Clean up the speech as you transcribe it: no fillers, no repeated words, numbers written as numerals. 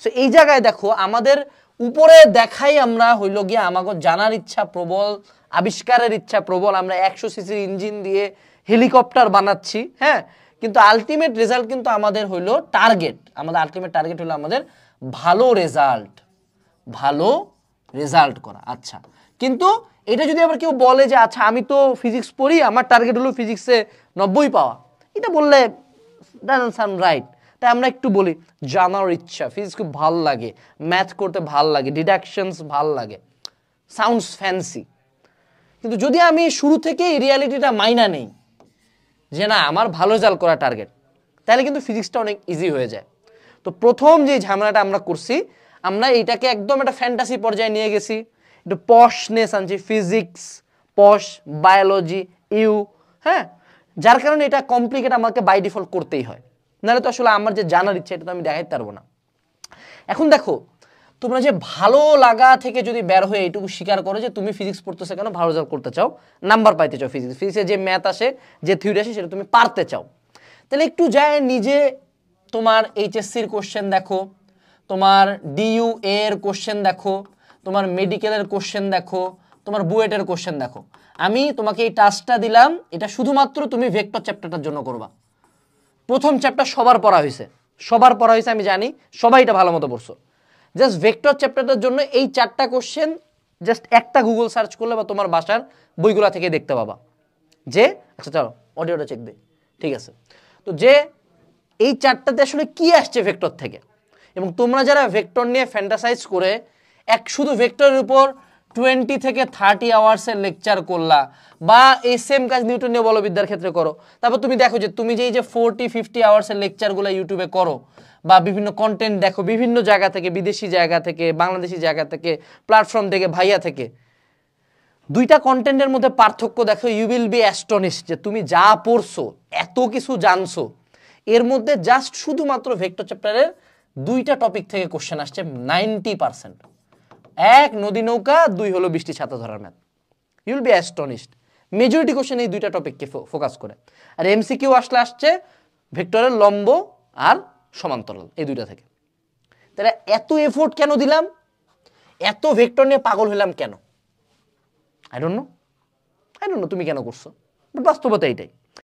So এই জায়গায় দেখো আমাদের উপরে দেখাই আমরা হইল গিয়ে আমাকে জানার ইচ্ছা প্রবল, আবিষ্কারের ইচ্ছা প্রবল, আমরা 100 সিসির ইঞ্জিন দিয়ে হেলিকপ্টার বানাচ্ছি, হ্যাঁ, কিন্তু আলটিমেট রেজাল্ট কিন্তু আমাদের হইলো টার্গেট, আমাদের আলটিমেট টার্গেট হলো আমাদের ভালো রেজাল্ট করা। আচ্ছা, কিন্তু এটা যদি আবার কেউ বলে যে আচ্ছা আমি তো ফিজিক্স পড়ি, আমার টার্গেট হলো ফিজিক্সে 90 পাওয়া, এটা বললে ডাজন্ট সাউন্ড রাইট। তাই আমরা একটু বলি জানার ইচ্ছা, ফিজিক্স খুব ভাল লাগে, ম্যাথ করতে ভাল লাগে, ডিডাকশনস ভাল লাগে, সাউন্ডস ফ্যান্সি। কিন্তু যদি আমি শুরু থেকেই রিয়ালিটিটা মাইনা নেই যে না আমার ভালো রেজাল্ট করা টার্গেট, তাহলে কিন্তু ফিজিক্সটা অনেক ইজি হয়ে যায়। তো প্রথম যে ঝামেলাটা আমরা করছি, আমরা এইটাকে একদম একটা ফ্যান্টাসি পর্যায়ে নিয়ে গেছি, একটু পশনেস আনছি, ফিজিক্স পশ, বায়োলজি ইউ, হ্যাঁ, যার কারণে এটা কমপ্লিকেট আমাকে বাই ডিফল্ট করতেই হয়, নাহলে তো আসলে আমার যে জানার ইচ্ছা এটা তো আমি দেখাইতে পারবো না। এখন দেখো তোমরা যে ভালো লাগা থেকে যদি বের হয়ে এইটুকু স্বীকার করো যে তুমি ফিজিক্স পড়তেছো কেন, ভালো রেজাল্ট করতে চাও, নাম্বার পাইতে চাও, ফিজিক্সে যে ম্যাথ আসে, যে থিওরি আসে সেটা তুমি পারতে চাও, তাহলে একটু যায় নিজে তোমার এইচএসসির কোশ্চেন দেখো, তোমার ডিইউ এর কোশ্চেন দেখো, তোমার মেডিকেলের কোশ্চেন দেখো, তোমার বুয়েটের কোশ্চেন দেখো। আমি তোমাকে এই টাস্কটা দিলাম, এটা শুধুমাত্র তুমি ভেক্টর চ্যাপ্টারটার জন্য করবা। প্রথম চ্যাপ্টার সবার পড়া হয়েছে, আমি জানি সবাই এটা ভালো মতো পড়ছো। জাস্ট ভেক্টর চ্যাপ্টারটার জন্য এই 4টা কোশ্চেন জাস্ট একটা গুগল সার্চ করলে বা তোমার বাসার বইগুলা থেকে দেখতে পাবা যে আচ্ছা চলো অডিওটা চেক দিই, ঠিক আছে, তো যে এই 4টাতে আসলে কি আসছে ভেক্টর থেকে। এবং তোমরা যারা ভেক্টর নিয়ে ফ্যান্টাসাইজ করে শুধু ভেক্টরের উপর 20 থেকে 30 আওয়ার্সের লেকচার করলা, বা এই সেম কাজ নিউটনীয় বলবিদ্যার ক্ষেত্রে করো, তারপর তুমি দেখো যে তুমি যে এই যে 40-50 আওয়ার্সের লেকচারগুলো ইউটিউবে করো বা বিভিন্ন কন্টেন্ট দেখো বিভিন্ন জায়গা থেকে, বিদেশি জায়গা থেকে, বাংলাদেশি জায়গা থেকে, প্ল্যাটফর্ম থেকে, ভাইয়া থেকে, দুইটা কন্টেন্টের মধ্যে পার্থক্য দেখো, ইউ উইল বি অ্যাস্টনিশড যে তুমি যা পড়ছো, এত কিছু জানছো, এর মধ্যে জাস্ট শুধুমাত্র ভেক্টর চ্যাপ্টারের 2টা টপিক থেকে কোশ্চেন আসছে 90%। 1 নদী নৌকা, 2 হলো বৃষ্টি ছাতা ধরার math. You will be astonished, majority question এই 2টা টপিককে ফোকাস করে। আর এমসিকিউ আসছে ভেক্টরের লম্ব আর সমান্তরাল, এই 2টা থেকে। তাহলে এত এফোর্ট কেন দিলাম, এত ভেক্টর নিয়ে পাগল হইলাম কেন? আই ডোন্ট নো তুমি কেন করছো, বাট বাস্তবতা এইটাই।